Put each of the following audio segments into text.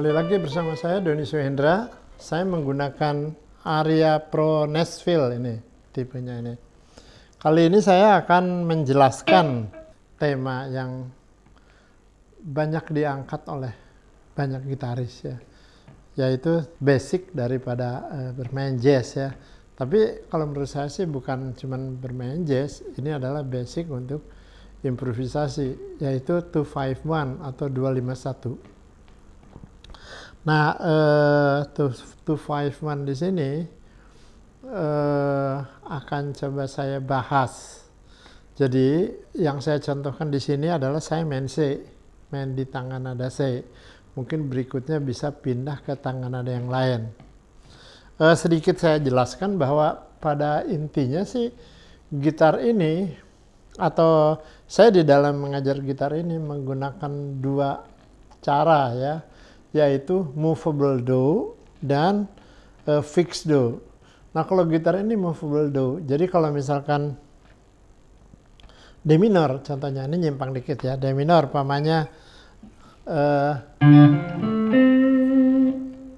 Kembali lagi bersama saya Doni Suhendra. Saya menggunakan Aria Pro Nashville ini, tipenya ini. Kali ini saya akan menjelaskan tema yang banyak diangkat oleh banyak gitaris ya, yaitu basic daripada bermain jazz ya. Tapi kalau menurut saya sih bukan cuman bermain jazz, ini adalah basic untuk improvisasi, yaitu 251 atau 251. Nah, 251 di sini akan coba saya bahas. Jadi yang saya contohkan di sini adalah saya main C, main di tangan nada C. Mungkin berikutnya bisa pindah ke tangan nada yang lain. Sedikit saya jelaskan bahwa pada intinya sih gitar ini, atau saya di dalam mengajar gitar ini menggunakan dua cara ya, yaitu movable do dan fixed do. Nah, kalau gitar ini movable do, jadi kalau misalkan D minor, contohnya ini nyimpang dikit ya, D minor pamannya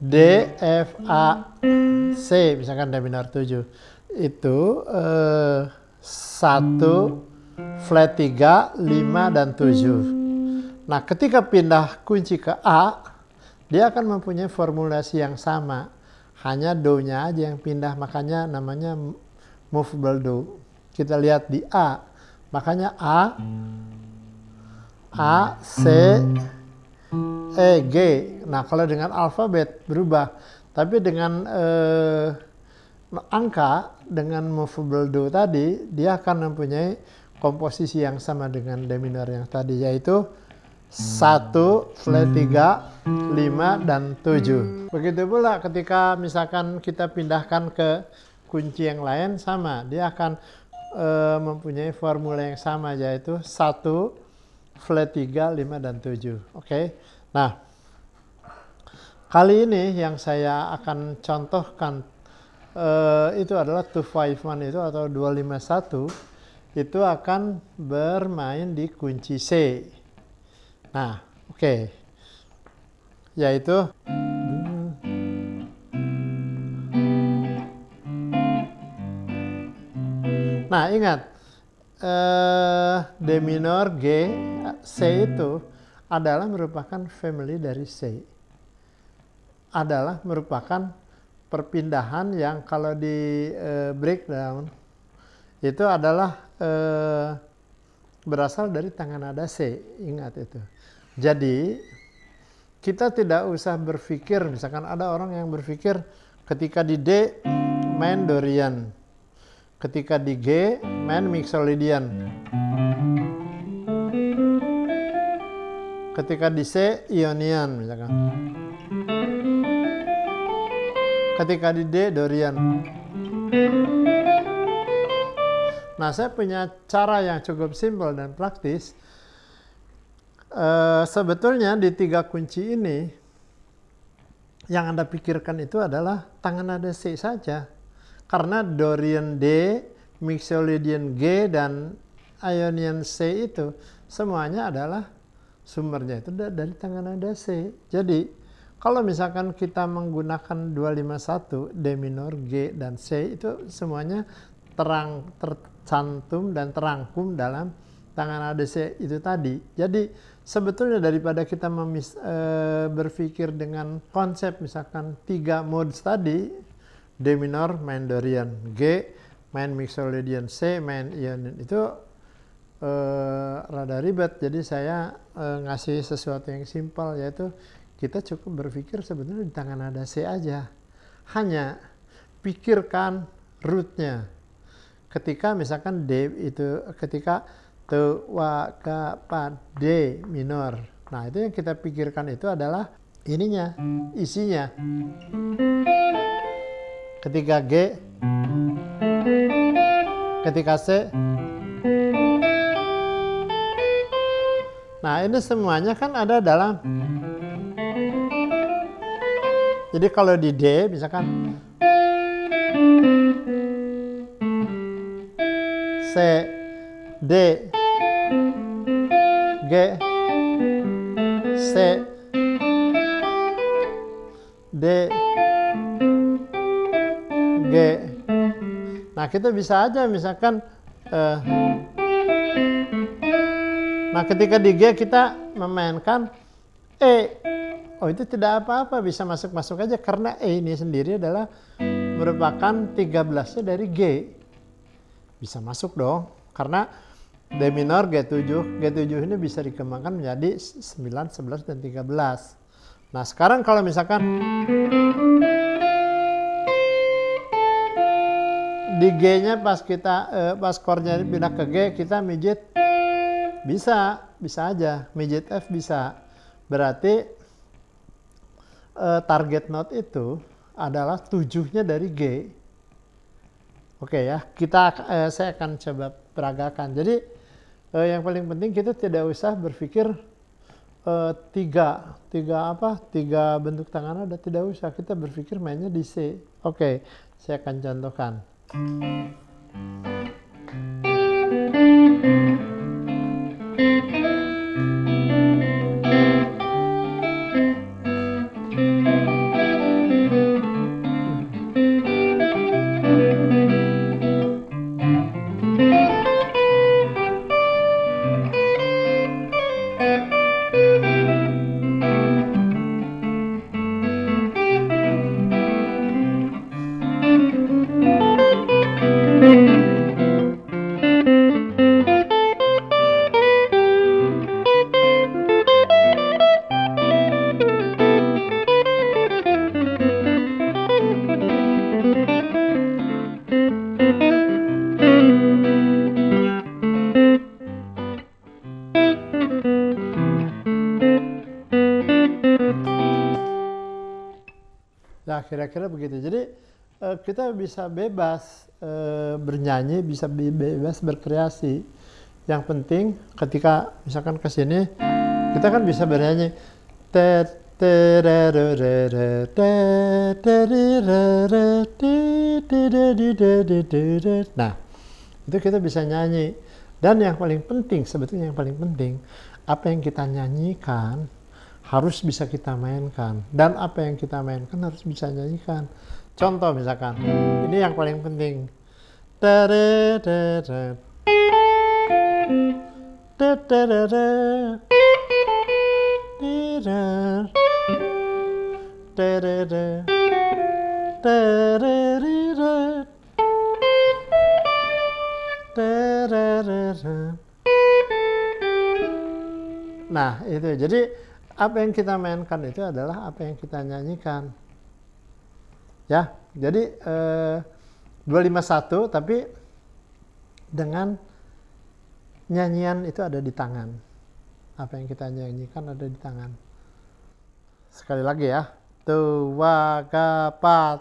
D, F, A, C, misalkan D minor 7, itu 1, flat 3, 5, dan 7. Nah, ketika pindah kunci ke A, dia akan mempunyai formulasi yang sama, hanya do-nya aja yang pindah, makanya namanya movable do. Kita lihat di A, makanya A, C, E, G. Nah, kalau dengan alfabet berubah, tapi dengan angka, dengan movable do tadi, dia akan mempunyai komposisi yang sama dengan D minor yang tadi, yaitu 1, flat 3, 5, dan 7. Begitu pula ketika misalkan kita pindahkan ke kunci yang lain, sama. Dia akan mempunyai formula yang sama, yaitu 1, flat 3, 5, dan 7. Oke. Nah, kali ini yang saya akan contohkan itu adalah 251 itu atau 251 itu akan bermain di kunci C. Nah, oke. Yaitu nah, ingat D minor, G, C itu adalah merupakan family dari C. Adalah merupakan perpindahan yang kalau di breakdown itu adalah berasal dari tangan nada C. Ingat itu. Jadi kita tidak usah berpikir, misalkan ada orang yang berpikir ketika di D main Dorian, ketika di G main Mixolydian, ketika di C Ionian misalkan, ketika di D Dorian. Nah, saya punya cara yang cukup simpel dan praktis. Sebetulnya di 3 kunci ini yang Anda pikirkan itu adalah tangan nada C saja, karena Dorian D, Mixolydian G, dan Ionian C itu semuanya adalah sumbernya itu dari tangan nada C. Jadi kalau misalkan kita menggunakan 251, D minor, G, dan C, itu semuanya tercantum dan terangkum dalam tangan nada C itu tadi. Jadi sebetulnya daripada kita berpikir dengan konsep misalkan 3 modes tadi, D minor main Dorian, G main Mixolydian, C main Ionian, itu rada ribet. Jadi saya ngasih sesuatu yang simpel, yaitu kita cukup berpikir sebetulnya di tangan nada C aja. Hanya pikirkan rootnya. Ketika misalkan D itu, ketika D minor. Nah, itu yang kita pikirkan itu adalah ininya, isinya. Ketika G, ketika C. Nah, ini semuanya kan ada dalam. Jadi kalau di D misalkan C, D, G, C, G. Nah, kita bisa aja misalkan nah, ketika di G kita memainkan E. Oh, itu tidak apa-apa, bisa masuk-masuk aja karena E ini sendiri adalah merupakan 13-nya dari G. Bisa masuk dong, karena D minor G7. G7 ini bisa dikembangkan menjadi 9, 11, dan 13. Nah, sekarang kalau misalkan di G-nya pas chordnya pindah ke G, kita mijit bisa aja, mijit F bisa. Berarti target note itu adalah 7-nya dari G. Oke ya, saya akan coba peragakan. Jadi yang paling penting kita tidak usah berpikir tiga bentuk tangan nada, tidak usah. Kita berpikir mainnya di C. Oke, saya akan contohkan. Ya, kira-kira begitu. Jadi kita bisa bebas bernyanyi, bisa bebas berkreasi. Yang penting ketika misalkan ke sini, kita kan bisa bernyanyi. Nah, itu kita bisa nyanyi. Dan yang paling penting, sebetulnya yang paling penting, apa yang kita nyanyikan harus bisa kita mainkan, dan apa yang kita mainkan harus bisa nyanyikan. Contoh misalkan, ini yang paling penting. Nah, itu jadi apa yang kita mainkan itu adalah apa yang kita nyanyikan. Ya, jadi 251 tapi dengan nyanyian itu ada di tangan. Apa yang kita nyanyikan ada di tangan. Sekali lagi ya. Tuwagapat.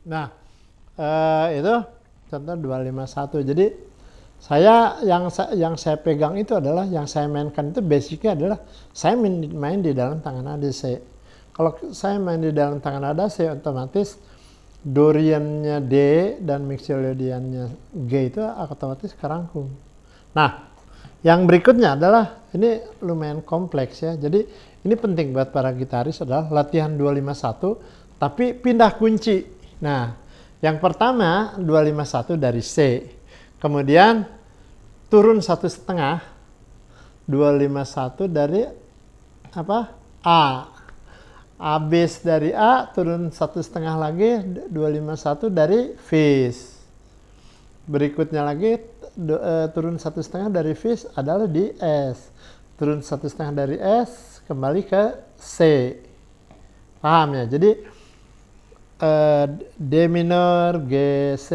Nah, itu contoh 251. Jadi yang saya pegang itu adalah, yang saya mainkan itu basicnya adalah saya main di dalam tangan nada C. Kalau saya main di dalam tangan nada C, otomatis doriannya D dan mixolydiannya G itu otomatis kerangkum. Nah, yang berikutnya adalah, ini lumayan kompleks ya. Jadi ini penting buat para gitaris adalah latihan 251 tapi pindah kunci. Nah, yang pertama 251 dari C. Kemudian turun 1,5, 251 dari apa? A. A base dari A turun 1,5 lagi 251 dari fish. Berikutnya lagi turun 1,5 dari fish adalah di S. Turun 1,5 dari S kembali ke C. Paham ya? Jadi D minor, G, C,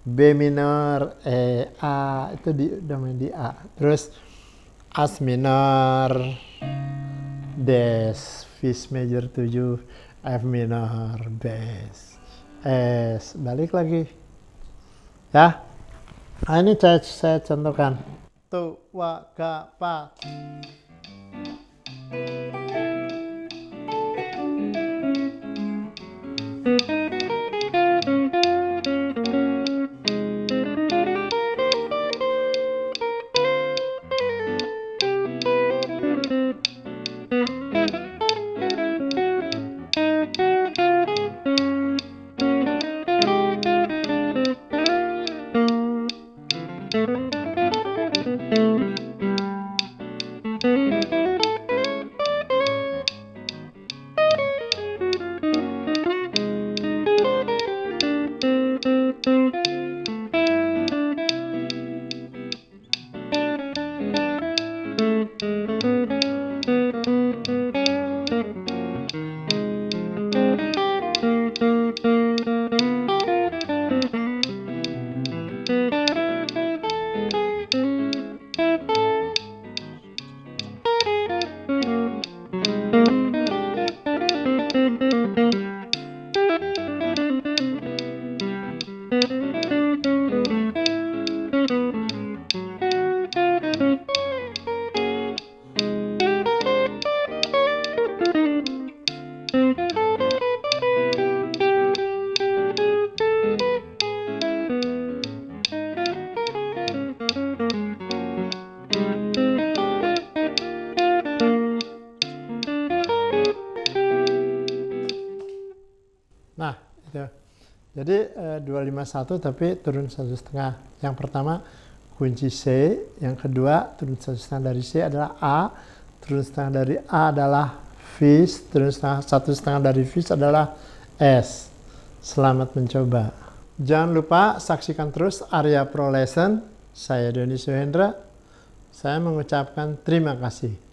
B minor, E, A itu domain di A. Terus As minor, Des, fish major 7, F minor, bass, S, balik lagi. Ya, nah, ini saya contohkan. Tu, wa, ga, pa. Nah, itu. Jadi 251 tapi turun 1,5. Yang pertama kunci C, yang kedua turun 1,5 dari C adalah A, turun 1,5 dari A adalah fish, turun 1,5 dari fish adalah S. Selamat mencoba. Jangan lupa saksikan terus Arya Pro Lesson. Saya Doni Suhendra. Saya mengucapkan terima kasih.